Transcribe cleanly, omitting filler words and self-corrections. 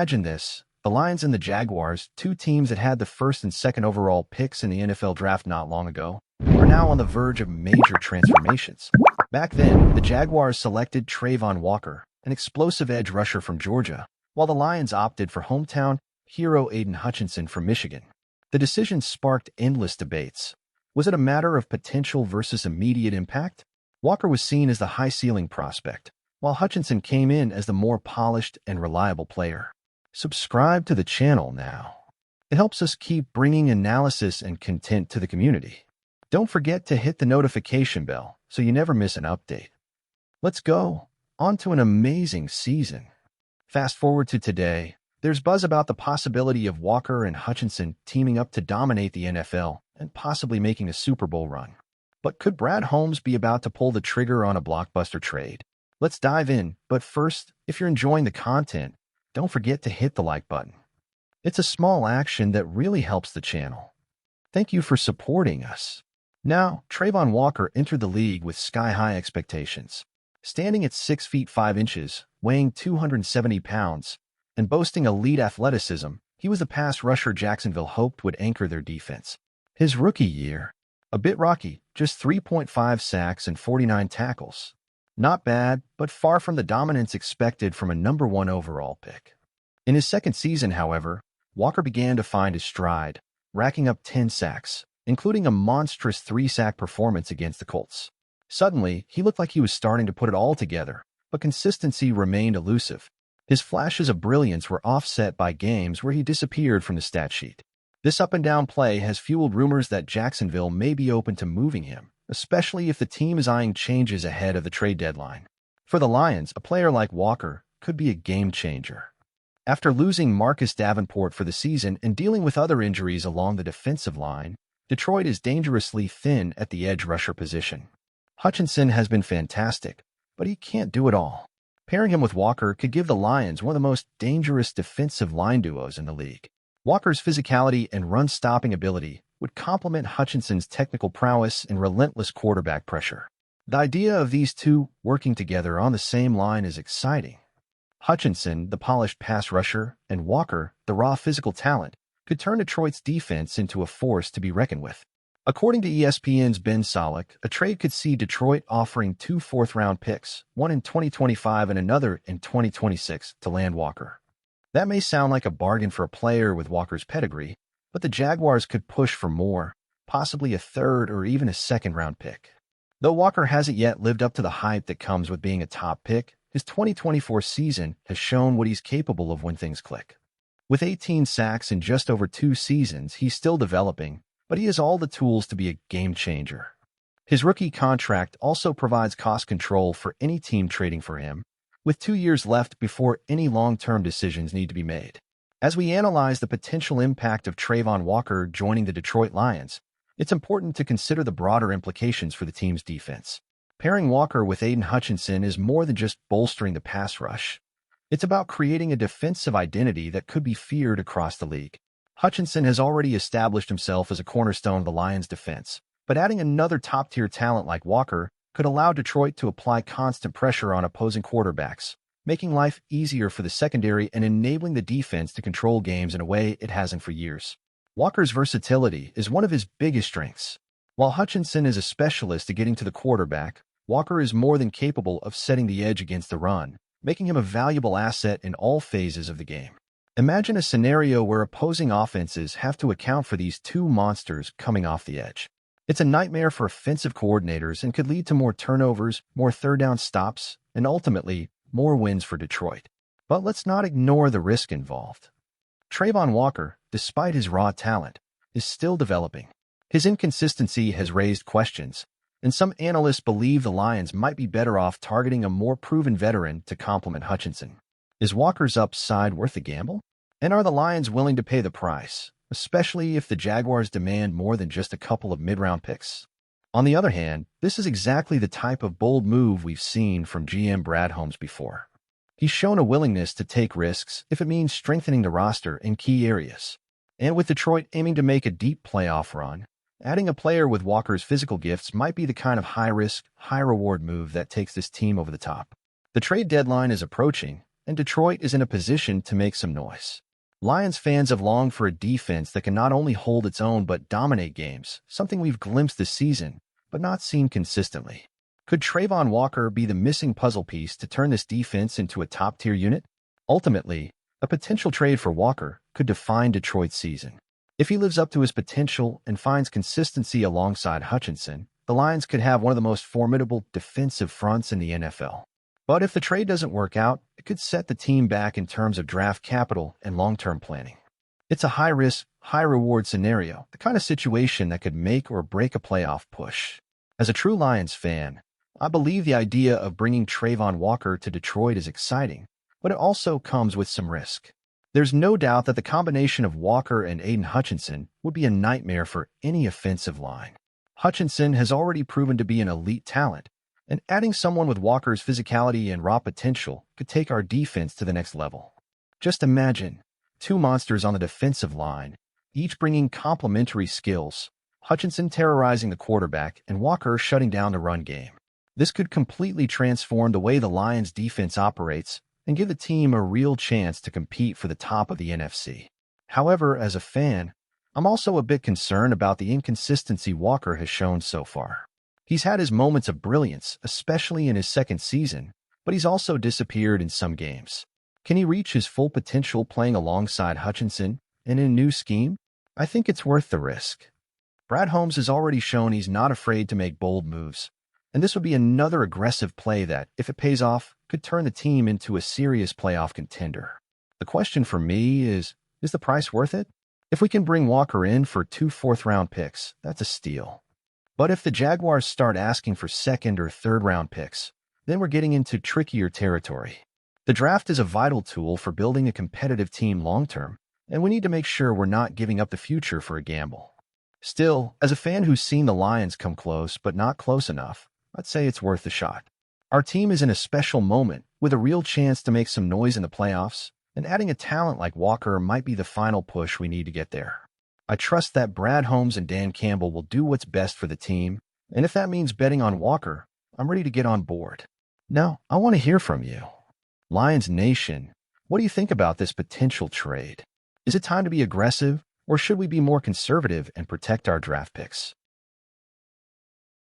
Imagine this. The Lions and the Jaguars, two teams that had the first and second overall picks in the NFL draft not long ago, are now on the verge of major transformations. Back then, the Jaguars selected Trayvon Walker, an explosive edge rusher from Georgia, while the Lions opted for hometown hero Aiden Hutchinson from Michigan. The decision sparked endless debates. Was it a matter of potential versus immediate impact? Walker was seen as the high-ceiling prospect, while Hutchinson came in as the more polished and reliable player. Subscribe to the channel now. It helps us keep bringing analysis and content to the community. Don't forget to hit the notification bell so you never miss an update. Let's go on to an amazing season. Fast forward to today. There's buzz about the possibility of Walker and Hutchinson teaming up to dominate the NFL and possibly making a Super Bowl run. But could Brad Holmes be about to pull the trigger on a blockbuster trade? Let's dive in, but first, if you're enjoying the content, don't forget to hit the like button. It's a small action that really helps the channel. Thank you for supporting us. Now, Trayvon Walker entered the league with sky-high expectations. Standing at 6 feet 5 inches, weighing 270 pounds, and boasting elite athleticism, he was the pass rusher Jacksonville hoped would anchor their defense. His rookie year, a bit rocky, just 3.5 sacks and 49 tackles. Not bad, but far from the dominance expected from a number 1 overall pick. In his second season, however, Walker began to find his stride, racking up 10 sacks, including a monstrous 3-sack performance against the Colts. Suddenly, he looked like he was starting to put it all together, but consistency remained elusive. His flashes of brilliance were offset by games where he disappeared from the stat sheet. This up-and-down play has fueled rumors that Jacksonville may be open to moving him, especially if the team is eyeing changes ahead of the trade deadline. For the Lions, a player like Walker could be a game-changer. After losing Marcus Davenport for the season and dealing with other injuries along the defensive line, Detroit is dangerously thin at the edge rusher position. Hutchinson has been fantastic, but he can't do it all. Pairing him with Walker could give the Lions one of the most dangerous defensive line duos in the league. Walker's physicality and run-stopping ability would complement Hutchinson's technical prowess and relentless quarterback pressure. The idea of these two working together on the same line is exciting. Hutchinson, the polished pass rusher, and Walker, the raw physical talent, could turn Detroit's defense into a force to be reckoned with. According to ESPN's Ben Solak, a trade could see Detroit offering 2 fourth-round picks, one in 2025 and another in 2026, to land Walker. That may sound like a bargain for a player with Walker's pedigree, but the Jaguars could push for more, possibly a third or even a second-round pick. Though Walker hasn't yet lived up to the hype that comes with being a top pick, his 2024 season has shown what he's capable of when things click. With 18 sacks in just over 2 seasons, he's still developing, but he has all the tools to be a game-changer. His rookie contract also provides cost control for any team trading for him, with 2 years left before any long-term decisions need to be made. As we analyze the potential impact of Trayvon Walker joining the Detroit Lions, it's important to consider the broader implications for the team's defense. Pairing Walker with Aiden Hutchinson is more than just bolstering the pass rush. It's about creating a defensive identity that could be feared across the league. Hutchinson has already established himself as a cornerstone of the Lions' defense, but adding another top-tier talent like Walker could allow Detroit to apply constant pressure on opposing quarterbacks, making life easier for the secondary and enabling the defense to control games in a way it hasn't for years. Walker's versatility is one of his biggest strengths. While Hutchinson is a specialist at getting to the quarterback, Walker is more than capable of setting the edge against the run, making him a valuable asset in all phases of the game. Imagine a scenario where opposing offenses have to account for these two monsters coming off the edge. It's a nightmare for offensive coordinators and could lead to more turnovers, more third-down stops, and ultimately, more wins for Detroit. But let's not ignore the risk involved. Trayvon Walker, despite his raw talent, is still developing. His inconsistency has raised questions, and some analysts believe the Lions might be better off targeting a more proven veteran to complement Hutchinson. Is Walker's upside worth the gamble? And are the Lions willing to pay the price, especially if the Jaguars demand more than just a couple of mid-round picks? On the other hand, this is exactly the type of bold move we've seen from GM Brad Holmes before. He's shown a willingness to take risks if it means strengthening the roster in key areas. And with Detroit aiming to make a deep playoff run, adding a player with Walker's physical gifts might be the kind of high-risk, high-reward move that takes this team over the top. The trade deadline is approaching, and Detroit is in a position to make some noise. Lions fans have longed for a defense that can not only hold its own but dominate games, something we've glimpsed this season, but not seen consistently. Could Trayvon Walker be the missing puzzle piece to turn this defense into a top-tier unit? Ultimately, a potential trade for Walker could define Detroit's season. If he lives up to his potential and finds consistency alongside Hutchinson, the Lions could have one of the most formidable defensive fronts in the NFL. But if the trade doesn't work out, it could set the team back in terms of draft capital and long-term planning. It's a high-risk, high-reward scenario, the kind of situation that could make or break a playoff push. As a true Lions fan, I believe the idea of bringing Trayvon Walker to Detroit is exciting, but it also comes with some risk. There's no doubt that the combination of Walker and Aiden Hutchinson would be a nightmare for any offensive line. Hutchinson has already proven to be an elite talent, and adding someone with Walker's physicality and raw potential could take our defense to the next level. Just imagine, two monsters on the defensive line, each bringing complementary skills, Hutchinson terrorizing the quarterback and Walker shutting down the run game. This could completely transform the way the Lions' defense operates and give the team a real chance to compete for the top of the NFC. However, as a fan, I'm also a bit concerned about the inconsistency Walker has shown so far. He's had his moments of brilliance, especially in his second season, but he's also disappeared in some games. Can he reach his full potential playing alongside Hutchinson and in a new scheme? I think it's worth the risk. Brad Holmes has already shown he's not afraid to make bold moves, and this would be another aggressive play that, if it pays off, could turn the team into a serious playoff contender. The question for me is the price worth it? If we can bring Walker in for 2 fourth-round picks, that's a steal. But if the Jaguars start asking for second or third-round picks, then we're getting into trickier territory. The draft is a vital tool for building a competitive team long-term, and we need to make sure we're not giving up the future for a gamble. Still, as a fan who's seen the Lions come close but not close enough, I'd say it's worth the shot. Our team is in a special moment with a real chance to make some noise in the playoffs, and adding a talent like Walker might be the final push we need to get there. I trust that Brad Holmes and Dan Campbell will do what's best for the team, and if that means betting on Walker, I'm ready to get on board. Now, I want to hear from you. Lions Nation, what do you think about this potential trade? Is it time to be aggressive, or should we be more conservative and protect our draft picks?